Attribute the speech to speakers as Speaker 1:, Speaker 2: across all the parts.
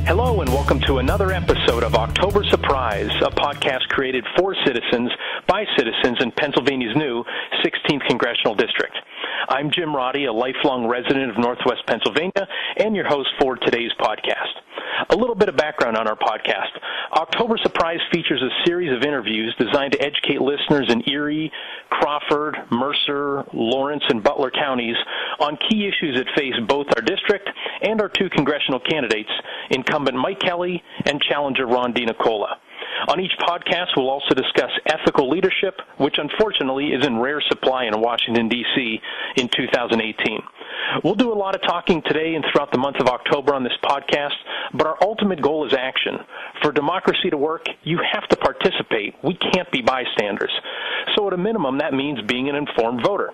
Speaker 1: Hello and welcome to another episode of October Surprise, a podcast created for citizens by citizens in Pennsylvania's new 16th Congressional District. I'm Jim Roddy, a lifelong resident of Northwest Pennsylvania, and your host for today's podcast. A little bit of background on our podcast. October Surprise features a series of interviews designed to educate listeners in Erie, Crawford, Mercer, Lawrence, and Butler Counties on key issues that face both our district and our two congressional candidates, incumbent Mike Kelly and challenger Ron DiNicola. On each podcast, we'll also discuss ethical leadership, which unfortunately is in rare supply in Washington, D.C. in 2018. We'll do a lot of talking today and throughout the month of October on this podcast, but our ultimate goal is action. For democracy to work, you have to participate. We can't be bystanders. So at a minimum, that means being an informed voter.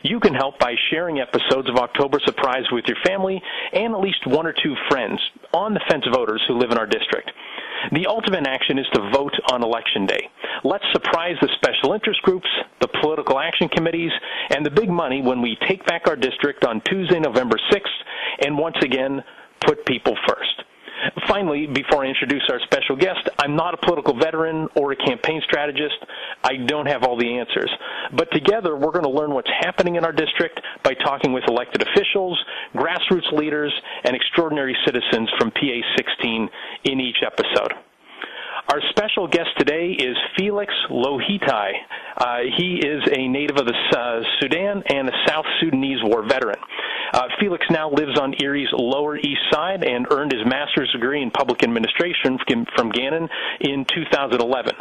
Speaker 1: You can help by sharing episodes of October Surprise with your family and at least one or two friends, on-the-fence voters who live in our district. The ultimate action is to vote on Election Day. Let's surprise the special interest groups, the political action committees, and the big money when we take back our district on Tuesday, November 6th, and once again, put people first. Finally, before I introduce our special guest, I'm not a political veteran or a campaign strategist. I don't have all the answers. But together, we're going to learn what's happening in our district by talking with elected officials, grassroots leaders, and extraordinary citizens from PA 16 in each episode. Our special guest today is Felix Lohitai. He is a native of the Sudan and a South Sudanese war veteran. Felix now lives on Erie's Lower East Side and earned his master's degree in public administration from Gannon in 2011.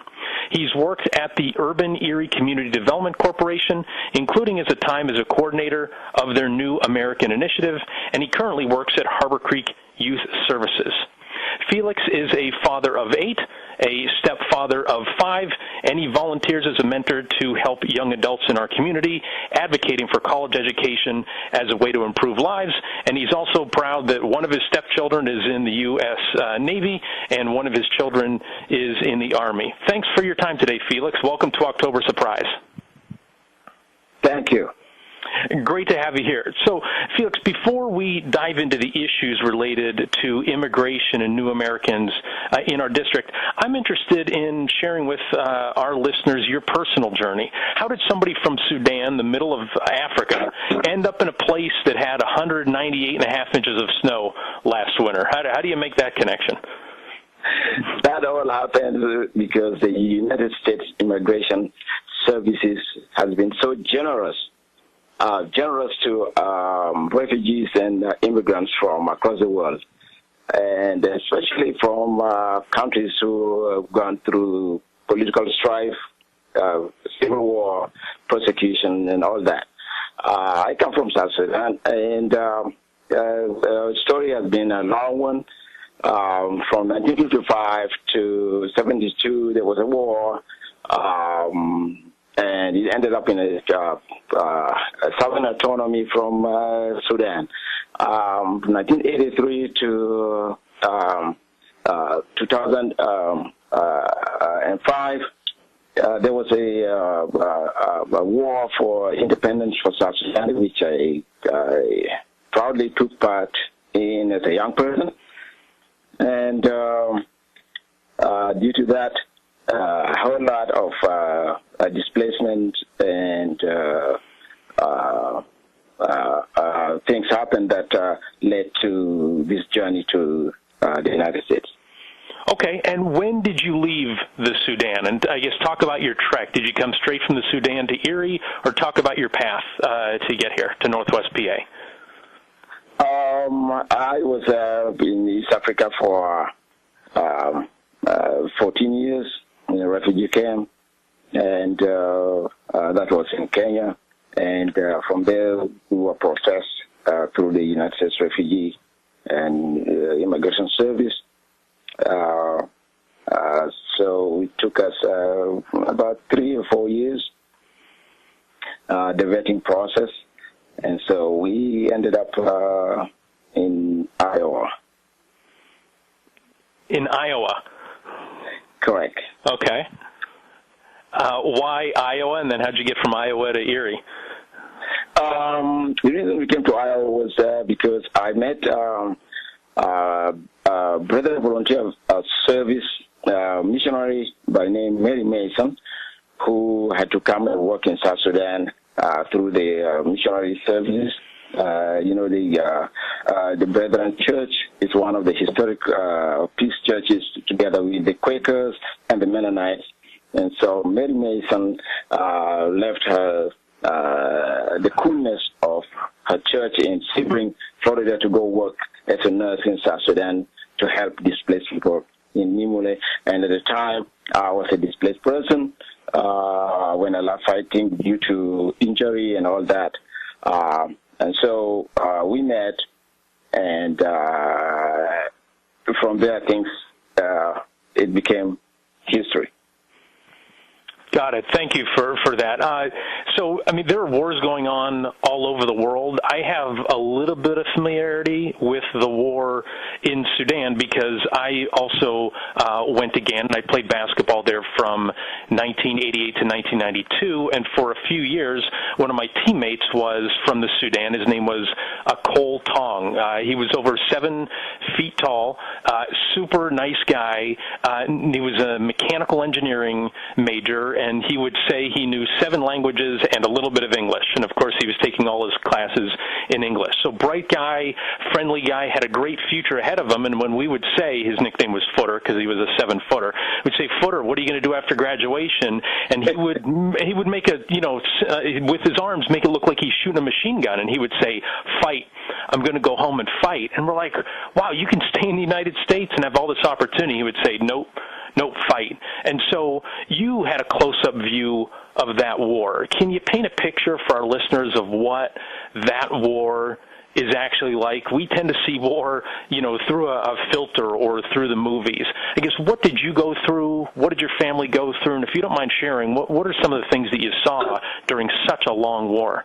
Speaker 1: He's worked at the Urban Erie Community Development Corporation, including his time as a coordinator of their New American Initiative, and he currently works at Harbor Creek Youth Services. Felix is a father of 8, a stepfather of 5, and he volunteers as a mentor to help young adults in our community, advocating for college education as a way to improve lives. And he's also proud that one of his stepchildren is in the U.S. Navy and one of his children is in the Army. Thanks for your time today, Felix. Welcome to October Surprise.
Speaker 2: Thank you.
Speaker 1: Great to have you here. So, Felix, before we dive into the issues related to immigration and new Americans in our district, I'm interested in sharing with our listeners your personal journey. How did somebody from Sudan, the middle of Africa, end up in a place that had 198.5 inches of snow last winter? How do you make that connection?
Speaker 2: That all happened because the United States Immigration Services has been so generous to refugees and immigrants from across the world, and especially from countries who have gone through political strife, civil war, persecution, and all that. I come from South Sudan, and the story has been a long one. From 1955 to 72, there was a war. And it ended up in a southern autonomy from Sudan. From 1983 to 2005, there was a war for independence for South Sudan, which I proudly took part in as a young person. And due to that, a whole lot of displacement and things happened that led to this journey to the United States.
Speaker 1: Okay, and when did you leave the Sudan? And I guess talk about your trek. Did you come straight from the Sudan to Erie, or talk about your path to get here to Northwest PA?
Speaker 2: I was in East Africa for 14 years in a refugee camp, and that was in Kenya. And from there, we were processed through the United States Refugee and Immigration Service. So it took us about 3 or 4 years, the vetting process. And so we ended up in Iowa.
Speaker 1: In Iowa?
Speaker 2: Correct.
Speaker 1: Okay. Why Iowa, and then how'd you get from Iowa to Erie?
Speaker 2: The reason we came to Iowa was because I met Brethren Volunteer Service missionary by name Mary Mason, who had to come and work in South Sudan through the missionary services. The Brethren Church is one of the historic peace churches, together with the Quakers and the Mennonites. And so Mary Mason left her the coolness of her church in Sebring, Florida, to go work as a nurse in South Sudan to help displaced people in Nimule. And at the time, I was a displaced person when I left fighting due to injury and all that. And so we met, and from there, things, it became history.
Speaker 1: Got it. Thank you for that. So, I mean, there are wars going on all over the world. I have a little bit of familiarity with the war in Sudan because I also went to Ghana. I played basketball there from 1988 to 1992, and for a few years, one of my teammates was from the Sudan. His name was Cole Tong. He was over 7 feet tall, super nice guy. He was a mechanical engineering major, and he would say he knew 7 languages and a little bit of English. And, of course, he was taking all his classes in English. So bright guy, friendly guy, had a great future ahead of him. And when we would say, his nickname was Footer because he was a 7-footer, we'd say, Footer, what are you going to do after graduation? And he would make with his arms, make it look like he's shooting a machine gun. And he would say, fight. I'm going to go home and fight. And we're like, wow, you can stay in the United States and have all this opportunity. He would say, nope, fight. And so you had a close-up view of that war. Can you paint a picture for our listeners of what that war is actually like? We tend to see war, through a filter or through the movies. I guess, what did you go through? What did your family go through? And if you don't mind sharing, what are some of the things that you saw during such a long war?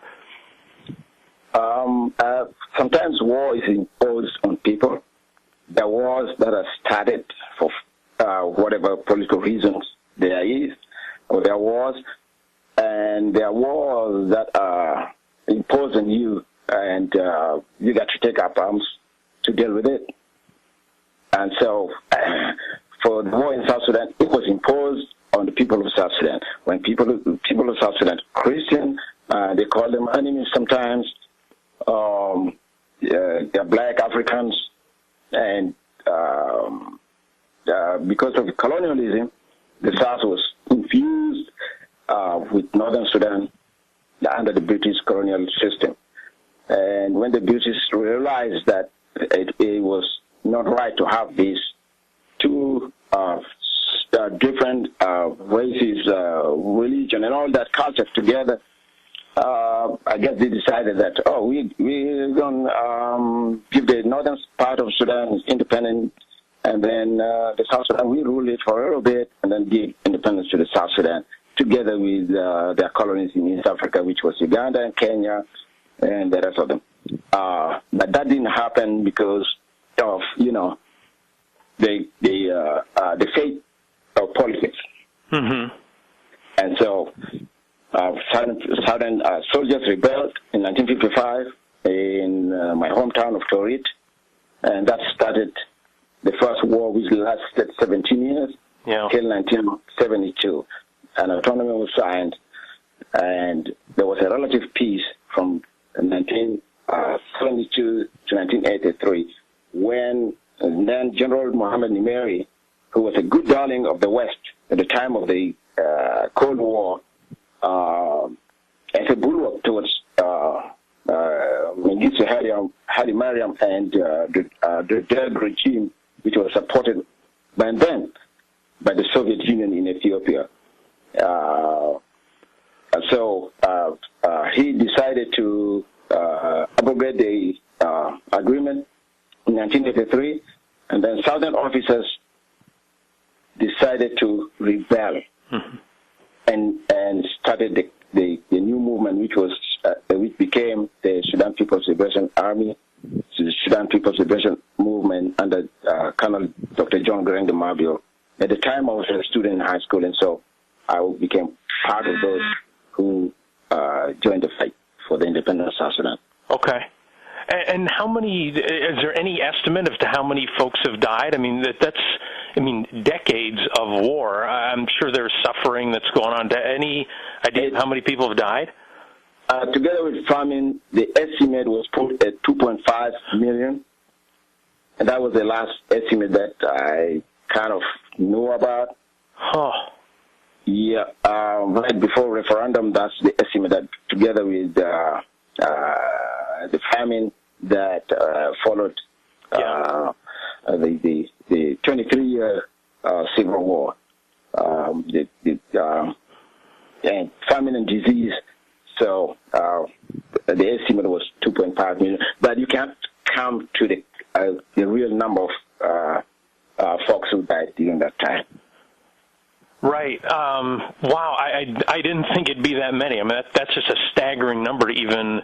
Speaker 2: Sometimes war is imposed on people. There are wars that are started for whatever political reasons there is, or there are wars, and there are wars that are imposed on you, and you got to take up arms to deal with it. And so, for the war in South Sudan, it was imposed on the people of South Sudan. When people of South Sudan, Christian, they call them enemies sometimes. They're black Africans, and because of colonialism, the South was infused with Northern Sudan under the British colonial system. And when the British realized that it was not right to have these two different races, religion, and all that culture together, I guess they decided that, we're going to give the northern part of Sudan independence, and then the South Sudan, we rule it for a little bit, and then give independence to the South Sudan, together with their colonies in East Africa, which was Uganda and Kenya, and the rest of them. But that didn't happen because of, the fate of politics. Mm-hmm. And so Southern soldiers rebelled in 1955 in my hometown of Torit, and that started the first war, which lasted 17 years, till 1972. An autonomy was signed, and there was a relative peace from 1972 to 1983, when then General Mohammed Nimeri, who was a good darling of the West at the time of the Cold War, as a bulwark towards Mengistu Haile Mariam and the Derg regime, which was supported by then by the Soviet Union in Ethiopia. So he decided to abrogate the agreement in 1983, and then Southern officers decided to rebel, mm-hmm. and started the new movement, which became the Sudan People's Liberation Army, the Sudan People's Liberation Movement under Colonel Dr. John Greng de Mabio. At the time, I was a student in high school, and so I became part of those who joined the fight for the independence of South Sudan.
Speaker 1: Okay. And how many? Is there any estimate as to how many folks have died? I mean, decades of war. I'm sure there's suffering that's going on. Any idea of how many people have died?
Speaker 2: Together with famine, the estimate was put at 2.5 million. And that was the last estimate that I kind of knew about.
Speaker 1: Huh.
Speaker 2: Yeah, right before referendum, that's the estimate that together with the famine that followed the 23-year civil war, and famine and disease. So the estimate was 2.5 million, but you can't come to the real number of folks who died during that time.
Speaker 1: Right. Wow. I didn't think it'd be that many. I mean, that's just a staggering number to even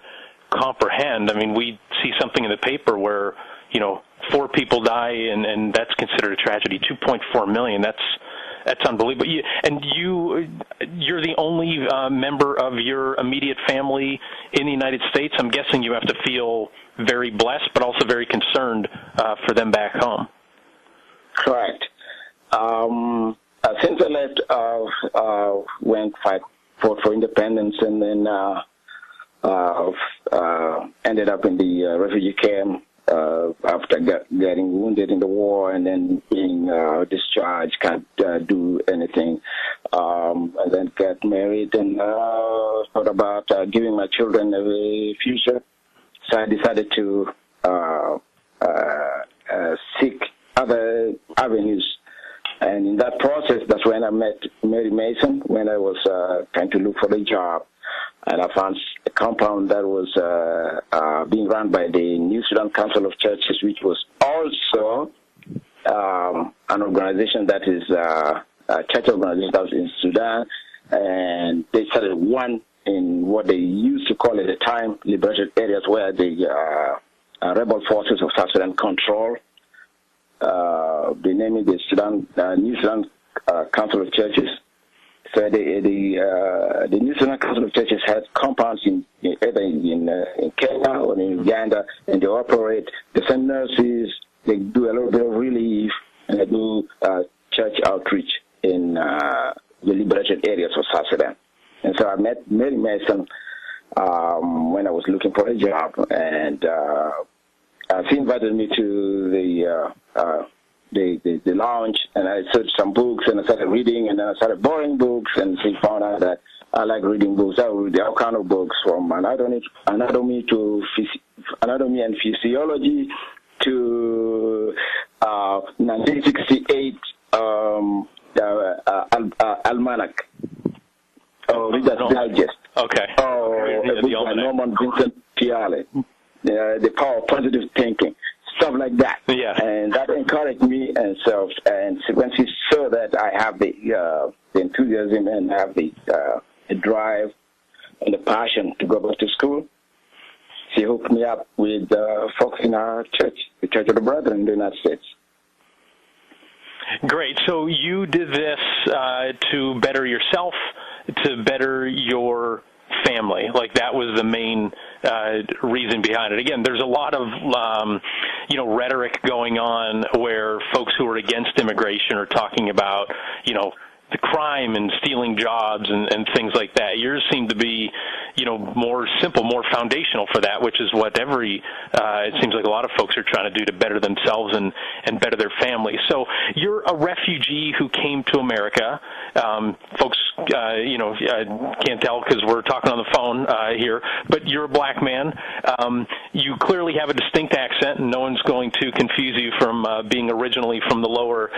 Speaker 1: comprehend. I mean, we see something in the paper where, 4 people die, and that's considered a tragedy. 2.4 million. That's unbelievable. You're the only member of your immediate family in the United States. I'm guessing you have to feel very blessed, but also very concerned for them back home.
Speaker 2: Correct. Since I left, went fight for independence, and then ended up in the refugee camp after getting wounded in the war, and then being discharged, can't do anything. And then got married and thought about giving my children a future. So I decided to seek other avenues. And in that process, that's when I met Mary Mason, when I was trying to look for a job. And I found a compound that was being run by the New Sudan Council of Churches, which was also an organization that is a church organization that was in Sudan. And they started one in what they used to call at the time liberated areas where the rebel forces of South Sudan control. They named it the New Sudan Council of Churches. So the New Sudan Council of Churches had compounds either in Kenya or in Uganda, and they operate. They send nurses. They do a little bit of relief, and they do church outreach in the liberated areas of South Sudan. And so I met Mary Mason when I was looking for a job, and she invited me to the lounge, and I searched some books, and I started reading, and then I started borrowing books, and she found out that I like reading books. I read all kind of books, from anatomy and physiology to 1968 almanac, Reader's Digest.
Speaker 1: Okay.
Speaker 2: A book by Norman Vincent Peale, The Power of Positive Thinking. Stuff like that.
Speaker 1: Yeah.
Speaker 2: And that encouraged me, and when she saw that I have the enthusiasm and have the drive and the passion to go back to school, she hooked me up with folks in our church, the Church of the Brethren in the United States.
Speaker 1: Great. So you did this to better yourself, to better your family. Like, that was the main reason behind it. Again, there's a lot of rhetoric going on where folks who are against immigration are talking about the crime and stealing jobs and things like that. Yours seem to be more simple, more foundational for that, which is what it seems like a lot of folks are trying to do to better themselves and better their families. So you're a refugee who came to America. Folks, can't tell because we're talking on the phone here, but you're a black man. You clearly have a distinct accent, and no one's going to confuse you from being originally from the lower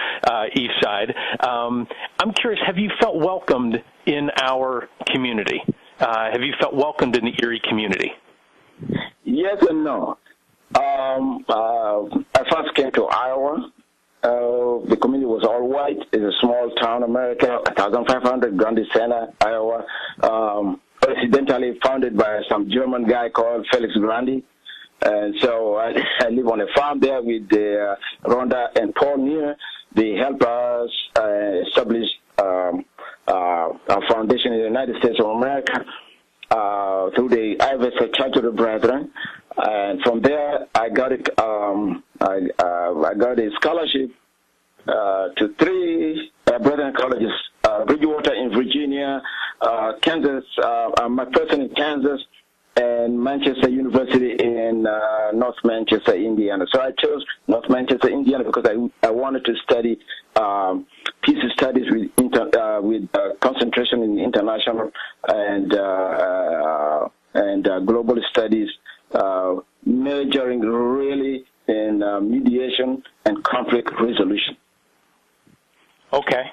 Speaker 1: east side. I'm curious, have you felt welcomed in our community? Have you felt welcomed in the Erie community?
Speaker 2: Yes and no. I first came to Iowa. The community was all white. It's a small town, America, 1,500, Grundy Center, Iowa. Incidentally founded by some German guy called Felix Lohitai. And so I live on a farm there with Rhonda and Paul Neer. They help us establish our foundation in the United States of America through the IVS Church of the Brethren. And from there, I got a scholarship to three brethren colleges: Bridgewater in Virginia, Kansas, McPherson in Kansas, and Manchester University in North Manchester, Indiana. So I chose North Manchester, Indiana, because I wanted to study peace studies with concentration in international and global studies, majoring really in mediation and conflict resolution.
Speaker 1: Okay.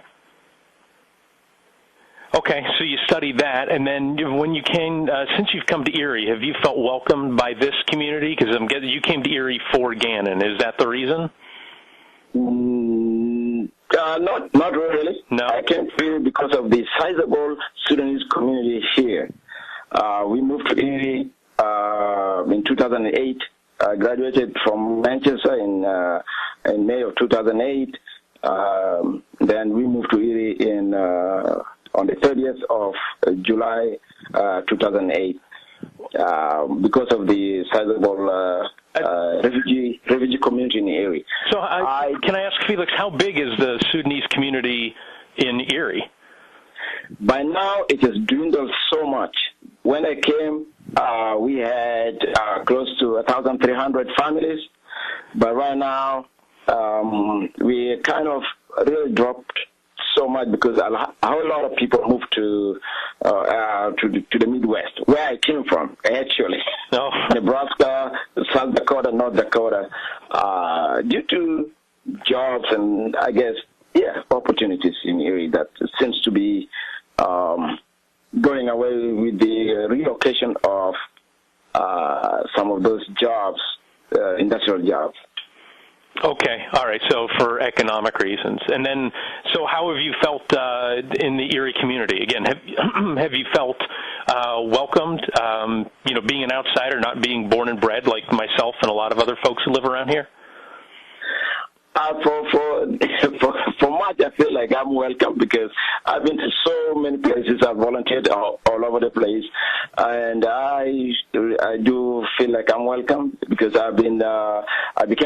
Speaker 1: Okay, so you studied that, and then when you came, since you've come to Erie, have you felt welcomed by this community? Because I'm guessing you came to Erie for Gannon. Is that the reason?
Speaker 2: Not really.
Speaker 1: No.
Speaker 2: I came to Erie because of the sizable Sudanese community here. We moved to Erie in 2008. I graduated from Manchester in May of 2008. Then we moved to Erie on the 30th of July 2008 because of the sizable refugee community in Erie.
Speaker 1: So can I ask, Felix, how big is the Sudanese community in Erie?
Speaker 2: By now, it has dwindled so much. When I came, we had close to 1,300 families, but right now, we kind of really dropped so much because a lot of people moved to the Midwest, where I came from, actually.
Speaker 1: No.
Speaker 2: Nebraska, South Dakota, North Dakota, due to jobs and, I guess, opportunities in Erie that seems to be going away with the relocation of some of those jobs, industrial jobs.
Speaker 1: Okay, all right, so for economic reasons. And then, so how have you felt in the Erie community? Again, have you felt welcomed, being an outsider, not being born and bred like myself and a lot of other folks who live around here? For much, I feel like I'm welcome because I've been to so many places. I've volunteered all over the place, and I do feel like I'm welcome because I became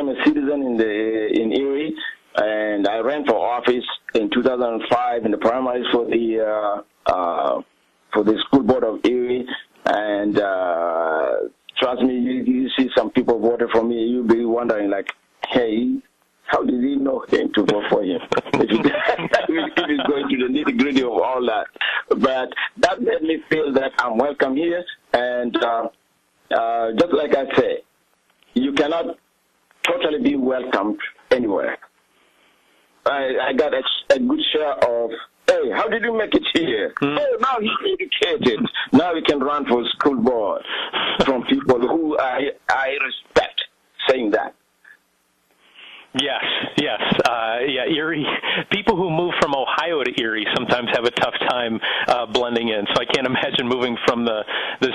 Speaker 1: a citizen in Erie, and I ran for office in 2005 in the primaries for the school board of Erie, and trust me, you see some people voted for me, you'll be wondering like, hey, how did he know him to vote for him? If he's going to the nitty-gritty of all that. But that made me feel that I'm welcome here. And just like I say, you cannot totally be welcomed anywhere. I got a good share of, hey, how did you make it here? Oh, now he's educated. Now he can run for school board from people who I respect saying that. Yes. Erie, people who move from Ohio to Erie sometimes have a tough time blending in, so I can't imagine moving from the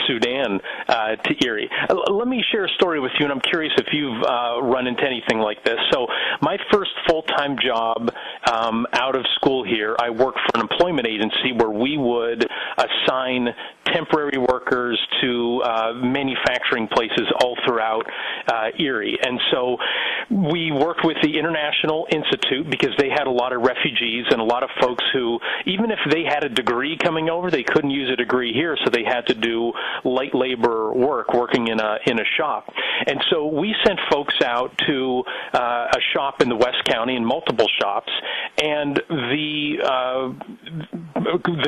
Speaker 1: Sudan to Erie. Let me share a story with you, and I'm curious if you've run into anything like this. So my first full-time job out of school here, I worked for an employment agency where we would assign temporary workers to manufacturing places all throughout Erie. And so we worked with the International Institute because they had a lot of refugees and a lot of folks who, even if they had a degree coming over, they couldn't use a degree here, so they had to do light labor work, working in a shop. And so we sent folks out to a shop in the West County, and multiple shops, and the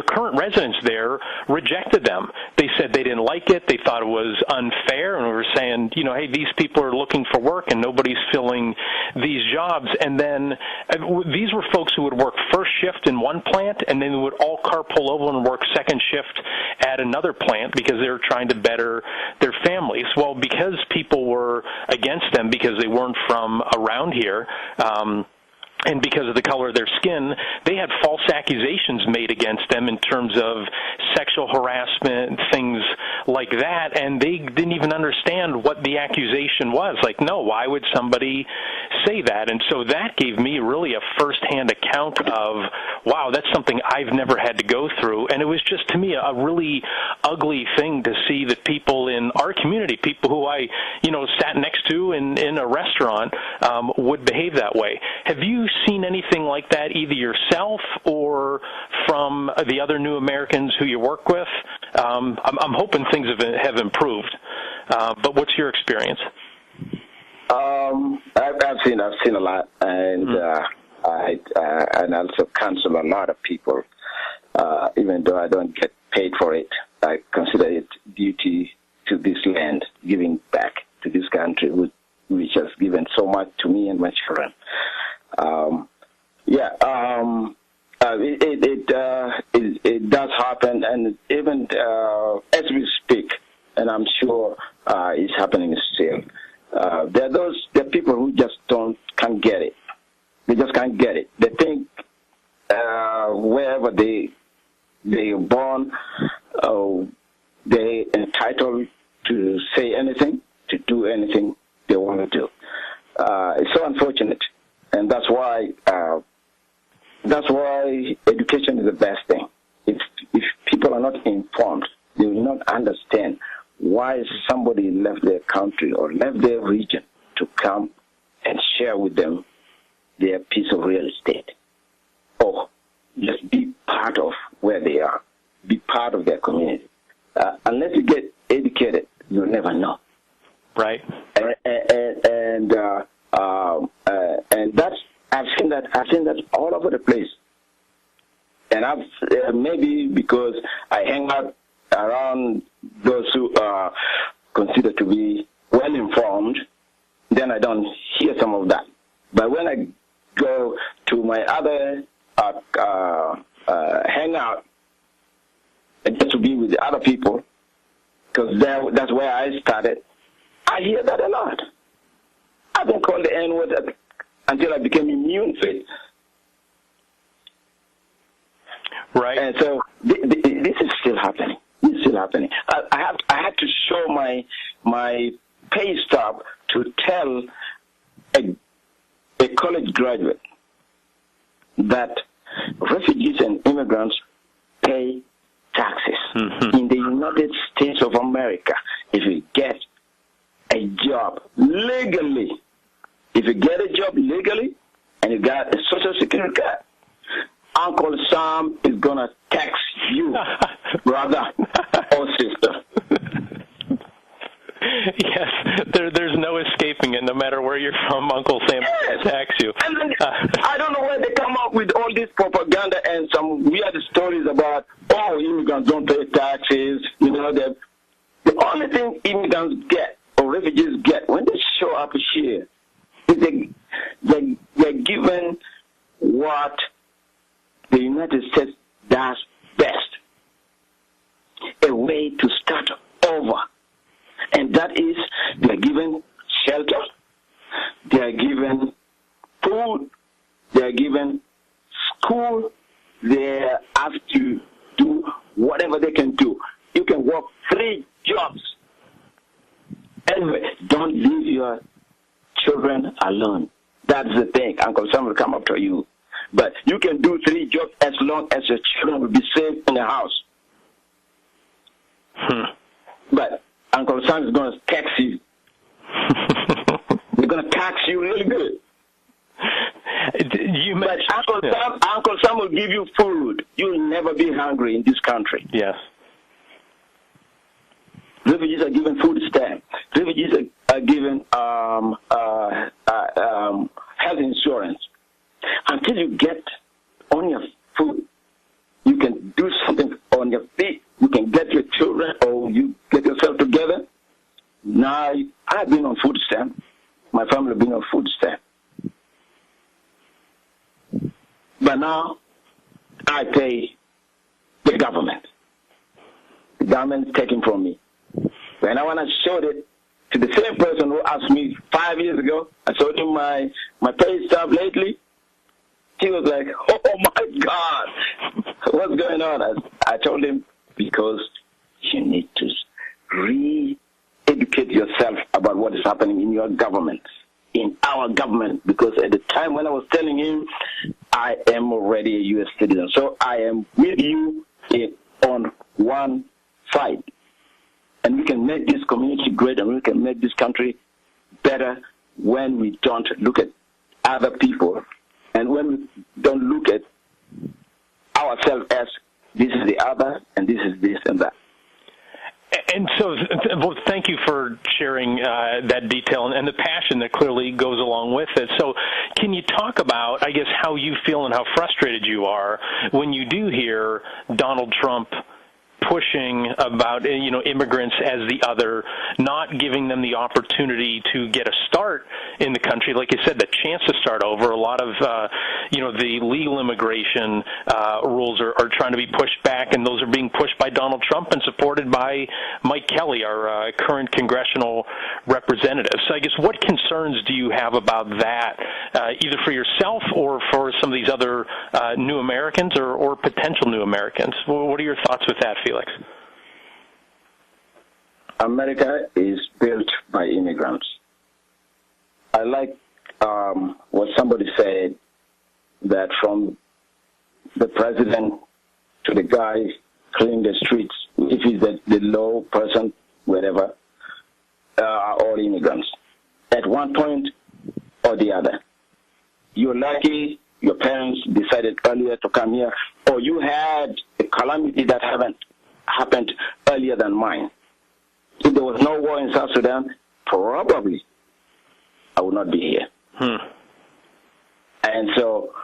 Speaker 1: current residents there rejected them. They said they didn't like it, they thought it was unfair, and we were saying, hey, these people are looking for work and nobody's filling these jobs. And then these were folks who would work first shift in one plant, and then they would all carpool over and work second shift at another plant because they were trying to better their families. Well, because people were against them because they weren't from around here, and because of the color of their skin, they had false accusations made against them in terms of sexual harassment, things like that, and they didn't even understand what the accusation was. Like, no, why would somebody say that. And so that gave me really a firsthand account of, wow, that's something I've never had to go through. And it was just, to me, a really ugly thing to see that people in our community, people who I, sat next to in a restaurant, would behave that way. Have you seen anything like that, either yourself or from the other new Americans who you work with? I'm hoping things have improved. But what's your experience?
Speaker 2: I've seen a lot, and I also counsel a lot of people. Even though I don't get paid for it, I consider it duty to this land, giving back to this country, which has given so much to me and my children. It does happen, and even as we speak, and I'm sure it's happening still. There are people who just can't get it. They just can't get it. They think wherever they're born, they're entitled to say anything, to do anything they want to do. It's so unfortunate, and that's why education is the best thing. If people are not informed, they will not understand why somebody left their country or left their region to come and share with them their piece of real estate, or just be part of where they are, be part of their community. Unless you get educated, you'll never know.
Speaker 1: Right.
Speaker 2: And that's I've seen that all over the place. And I've maybe because I hang out around those who are considered to be well informed, then I don't hear some of that. But when I go to my other hangout, just to be with the other people, because that's where I started, I hear that a lot. I've been called the N-word until I became immune to it.
Speaker 1: Right.
Speaker 2: And so this is still happening. This is still happening. I had to show my pay stub to tell a college graduate that refugees and immigrants pay taxes. Mm-hmm. In the United States of America, if you get a job legally, and you got a Social Security card, Uncle Sam is going to tax you, brother or sister.
Speaker 1: Yes, there's no escaping it. No matter where you're from, Uncle Sam will tax you.
Speaker 2: And then, I don't know where they come up with all this propaganda and some weird stories about, immigrants don't pay taxes. The only thing immigrants get or refugees get when they show up here is they're given what the United States does best, a way to start over. And that is, they're given shelter, they're given food, they're given school, they have to do whatever they can do. You can work 3 jobs. Anyway, don't leave your children alone. That's the thing. Uncle Sam will come after you. But you can do 3 jobs as long as your children will be safe in the house. But Uncle Sam is going to tax you. They're going to tax you really good. But Uncle Sam will give you food. You'll never be hungry in this country.
Speaker 1: Yes.
Speaker 2: Refugees are given food stamp. Refugees are given health insurance. Until you get on your food, you can do something on your feet. You can get your children or you get yourself together. Now, I've been on food stamp. My family has been on food stamp. But now, I pay the government. The government is taking from me. When I want to show it to the same person who asked me 5 years ago, I showed him my pay stub lately. He was like, oh my God, what's going on? I told him, because you need to re-educate yourself about what is happening in your government. in our government, because at the time when I was telling him, I am already a U.S. citizen. So I am with you on one side. And we can make this community great, and we can make this country better when we don't look at other people and when we don't look at ourselves as this is the other and this is this and that.
Speaker 1: And so, well, thank you for sharing that detail and the passion that clearly goes along with it. So can you talk about, I guess, how you feel and how frustrated you are when you do hear Donald Trump pushing about, immigrants as the other, not giving them the opportunity to get a start in the country. Like you said, the chance to start over. A lot of, the legal immigration rules are trying to be pushed back, and those are being pushed by Donald Trump and supported by Mike Kelly, our current congressional representative. So I guess what concerns do you have about that, either for yourself or for some of these other new Americans or potential new Americans? What are your thoughts with that, Felix?
Speaker 2: America is built by immigrants. I like what somebody said, that from the president to the guy cleaning the streets, if he's the low person, whatever, are all immigrants at one point or the other. You're lucky your parents decided earlier to come here, or you had a calamity that happened earlier than mine. If there was no war in South Sudan, probably I would not be here. And so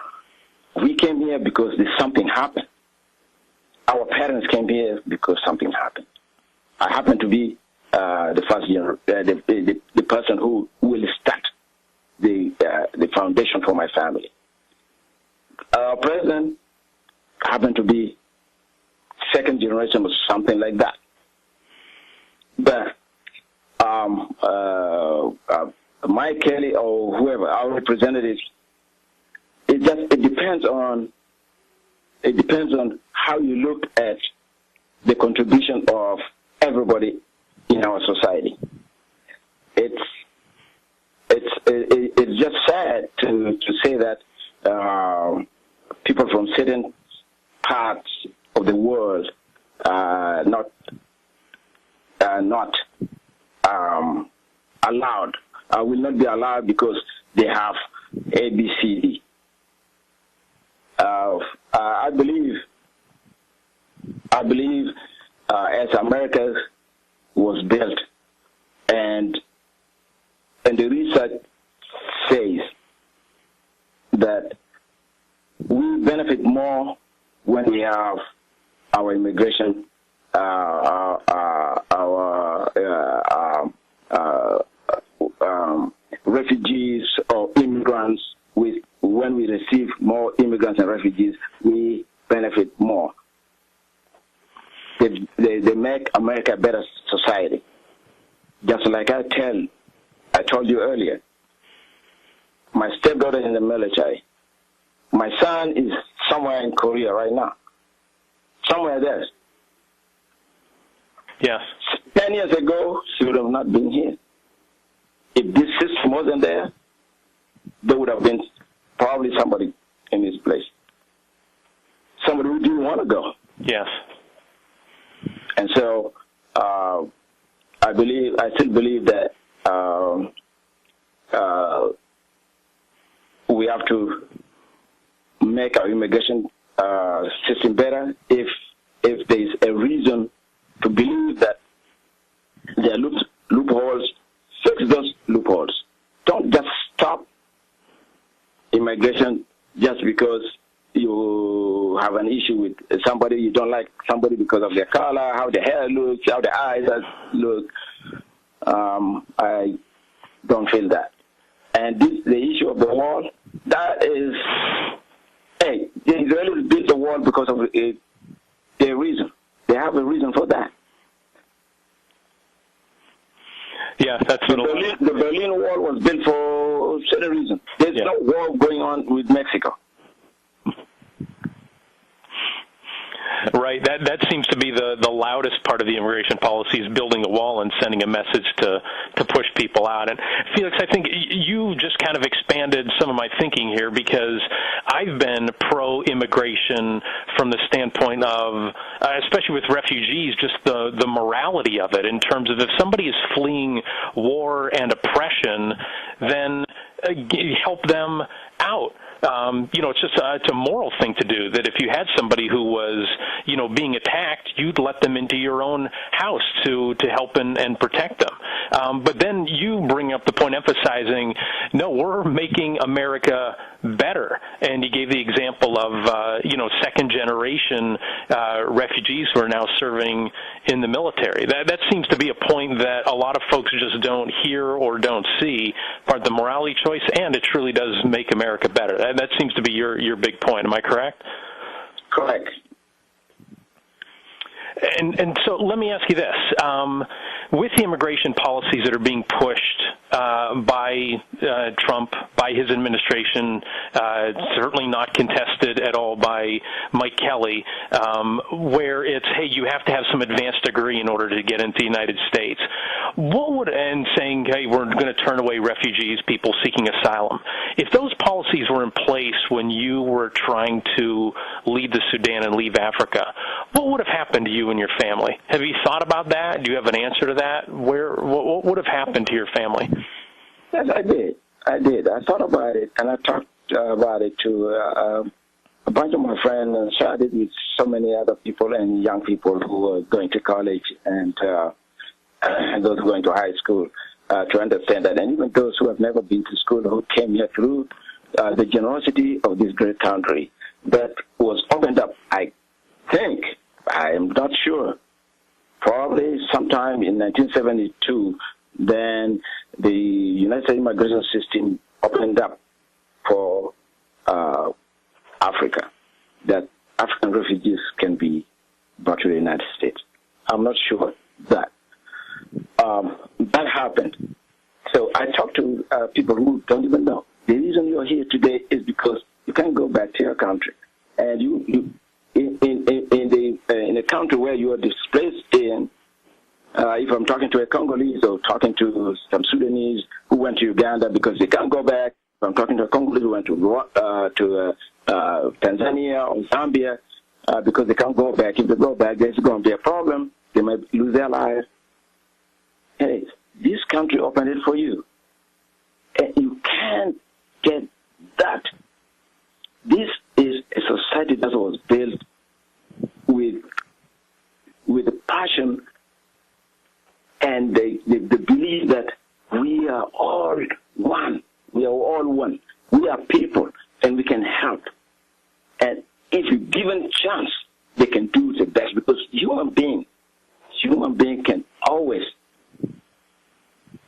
Speaker 2: we came here because something happened. Our parents came here because something happened. I happen to be the person who will start the foundation for my family. Our president happened to be second generation or something like that. But Mike Kelly or whoever, our representatives, it depends on how you look at the contribution of everybody in our society. It's just sad to say that people from certain parts of the world are not allowed. Will not be allowed because they have A, B, C, D. I believe as America was built, and the research says that we benefit more when we have our immigration, refugees or immigrants. When we receive more immigrants and refugees, we benefit more. They make America a better society. Just like I told you earlier, my stepdaughter is in the military. My son is somewhere in Korea right now. Somewhere there.
Speaker 1: Yes.
Speaker 2: 10 years ago, she would have not been here. If this system wasn't there, there would have been probably somebody in his place. Somebody who didn't want to go.
Speaker 1: Yes.
Speaker 2: And so I still believe that we have to make our immigration system better. If there is a reason to believe that there are loopholes, fix those loopholes. Don't just stop immigration just because you have an issue with somebody, you don't like somebody because of their color, how their hair looks, how their eyes look. I don't feel that. And the issue of the wall, that is, hey, the Israelis built the wall because of a reason. They have a reason for that.
Speaker 1: Yeah, that's
Speaker 2: the Berlin Wall was built for certain reason. There's no war going on with Mexico.
Speaker 1: Right. That seems to be the loudest part of the immigration policy, is building a wall and sending a message to push people out. And Felix, I think you just kind of expanded some of my thinking here, because I've been pro-immigration from the standpoint of, especially with refugees, just the morality of it, in terms of if somebody is fleeing war and oppression, then help them out. It's just it's a moral thing to do, that if you had somebody who was, being attacked, you'd let them into your own house to help and protect them. But then you bring up the point emphasizing, no, we're making America better. And you gave the example of, second-generation refugees who are now serving in the military. That seems to be a point that a lot of folks just don't hear or don't see, part of the morality choice, and it truly does make America better. That seems to be your big point. Am I correct?
Speaker 2: Correct.
Speaker 1: And so let me ask you this. With the immigration policies that are being pushed by Trump, by his administration, certainly not contested at all by Mike Kelly, where it's, hey, you have to have some advanced degree in order to get into the United States. And saying, hey, we're going to turn away refugees, people seeking asylum. If those policies were in place when you were trying to leave the Sudan and leave Africa, what would have happened to you and your family? Have you thought about that? Do you have an answer to that? What would have happened to your family?
Speaker 2: Yes, I did. I thought about it, and I talked about it to a bunch of my friends, and shared it with so many other people and young people who are going to college and those going to high school to understand that, and even those who have never been to school, who came here through the generosity of this great country that was opened up, I think, I am not sure, probably sometime in 1972, then the United States immigration system opened up for Africa, that African refugees can be brought to the United States. I'm not sure that. That happened. So I talked to people who don't even know. The reason you're here today is because you can't go back to your country. And you in a country where you are displaced in, if I'm talking to a Congolese or talking to some Sudanese who went to Uganda because they can't go back, if I'm talking to a Congolese who went to Tanzania or Zambia because they can't go back. If they go back, there's going to be a problem. They might lose their lives. Hey, this country opened it for you. And you can't get that. This is a society that was built with a passion and the belief that we are all one. We are all one. We are people, and we can help. And if you're given chance, they can do the best, because human being can always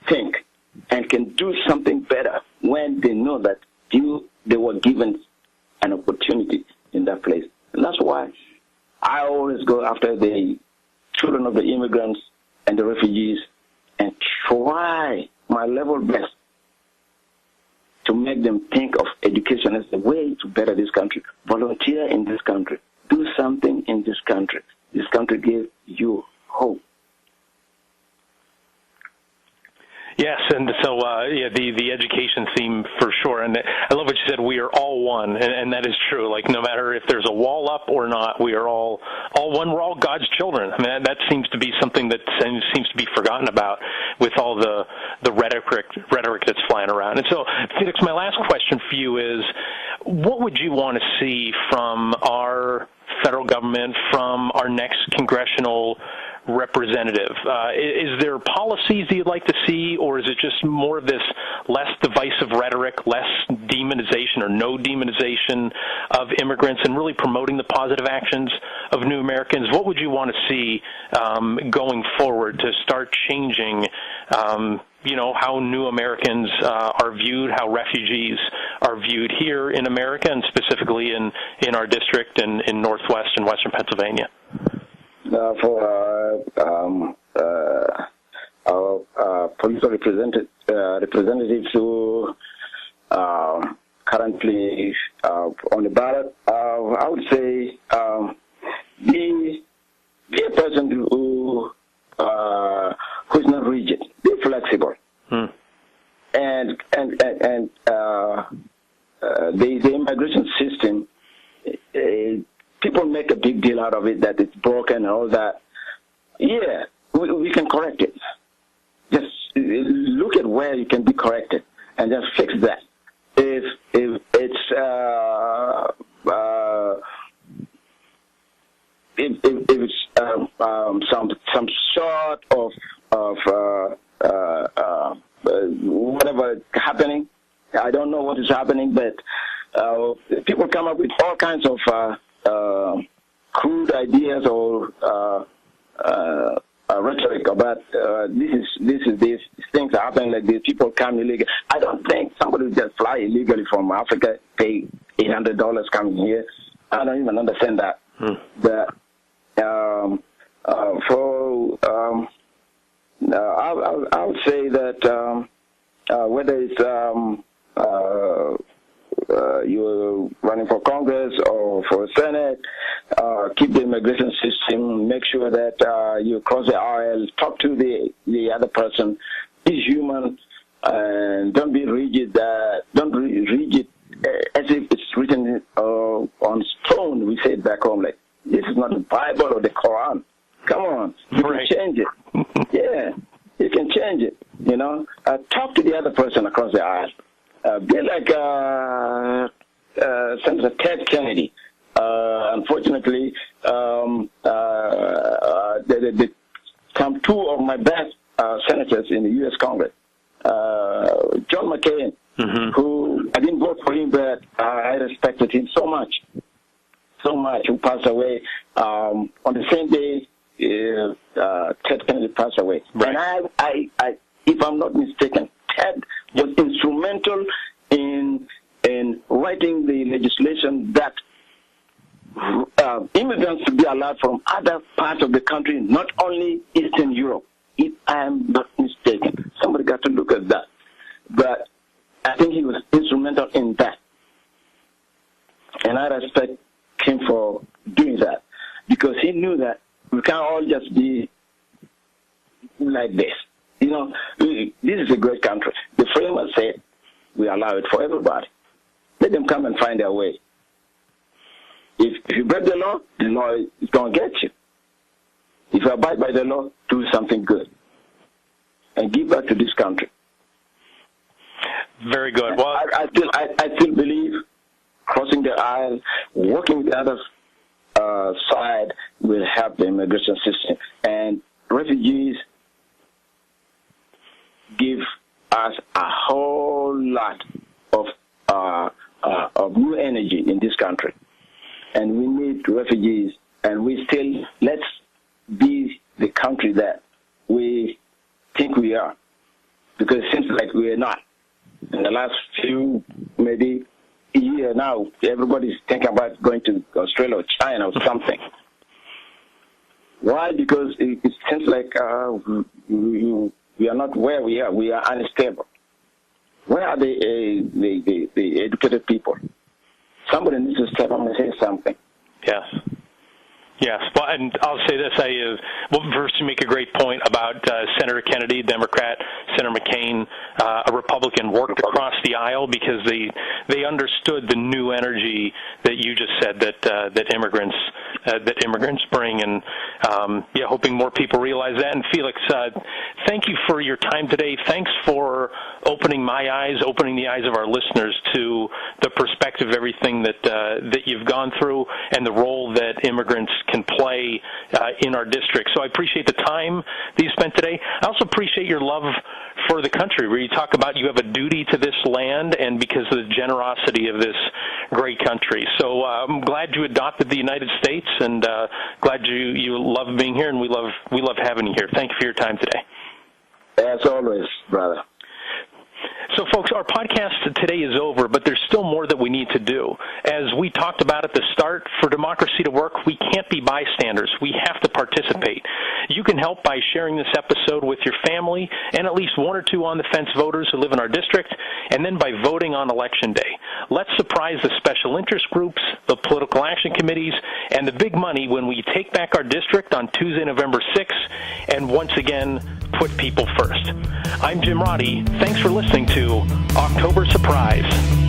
Speaker 2: think and can do something better when they know that they were given an opportunity in that place. And that's why I always go after the children of the immigrants and the refugees and try my level best to make them think of education as the way to better this country. Volunteer in this country. Do something in this country. This country gives you hope.
Speaker 1: Yes, and so the education theme for sure, and I love what you said. We are all one, and that is true. Like, no matter if there's a wall up or not, we are all one. We're all God's children. I mean, that seems to be something that seems to be forgotten about with all the rhetoric that's flying around. And so, Felix, my last question for you is, what would you want to see from our federal government, from our next congressional representative? Is there policies that you'd like to see, or is it just more of this less divisive rhetoric, less demonization or no demonization of immigrants, and really promoting the positive actions of new Americans? What would you want to see going forward to start changing how new Americans are viewed, how refugees are viewed here in America, and specifically in our district and in Northwest and Western Pennsylvania?
Speaker 2: For our political representatives who currently on the ballot, I would say be a person who's not rigid, be flexible, and the immigration system. People make a big deal out of it that it's broken and all that. Yeah, we can correct it. Just look at where you can be corrected and just fix that. If it's some sort of whatever happening, I don't know what is happening, but people come up with all kinds of crude ideas or rhetoric about these things are happening like this. People come illegal. I don't think somebody would just fly illegally from Africa, pay $800 coming here. I don't even understand that. But I would say that whether it's you're running for Congress or for Senate, keep the immigration system, make sure that you cross the aisle, talk to the other person, be human, and don't be rigid. Don't be rigid as if it's written on stone. We say it back home, like, this is not the Bible or the Quran. Come on, you can change it. Yeah, you can change it. You know, talk to the other person across the aisle. Be like Senator Ted Kennedy. Unfortunately, two of my best senators in the U.S. Congress, John McCain, who I didn't vote for him, but I respected him so much, who passed away on the same day Ted Kennedy passed away. Right. And I, if I'm not mistaken, Ted was instrumental in writing the legislation that immigrants should be allowed from other parts of the country, not only Eastern Europe, if I am not mistaken. Somebody got to look at that. But I think he was instrumental in that. And I respect him for doing that, because he knew that we can't all just be like this. You know, this is a great country. The framers said we allow it for everybody. Let them come and find their way. If you break the law is going to get you. If you abide by the law, do something good and give back to this country.
Speaker 1: Very good. Well,
Speaker 2: I still believe crossing the aisle, working with the other side will help the immigration system. And refugees give us a whole lot of new energy in this country. And we need refugees, and let's be the country that we think we are, because it seems like we are not. In the last few, maybe a year now, everybody's thinking about going to Australia or China or something. Why? Because it seems like we are not where we are. We are unstable. Where are the educated people? Somebody needs to step up and say something.
Speaker 1: Yes. Yes. Well, and I'll say this. First, you make a great point about Senator Kennedy, Democrat, Senator McCain, a Republican, worked across the aisle because they understood the new energy that you just said that immigrants bring, and hoping more people realize that. And Felix, thank you for your time today. Thanks for opening my eyes, opening the eyes of our listeners to the perspective of everything that you've gone through and the role that immigrants can play in our district. So I appreciate the time that you spent today. I also appreciate your love for the country, where you talk about you have a duty to this land and because of the generosity of this great country. So I'm glad you adopted the United States, and glad you love being here, and we love having you here. Thank you for your time today.
Speaker 2: As always, brother.
Speaker 1: So, folks, our podcast today is over, but there's still more that we need to do. As we talked about at the start, for democracy to work, we can't be bystanders. We have to participate. You can can help by sharing this episode with your family and at least one or two on-the-fence voters who live in our district, and then by voting on Election Day. Let's surprise the special interest groups, the political action committees, and the big money when we take back our district on Tuesday, November 6th, and once again, put people first. I'm Jim Roddy. Thanks for listening to October Surprise.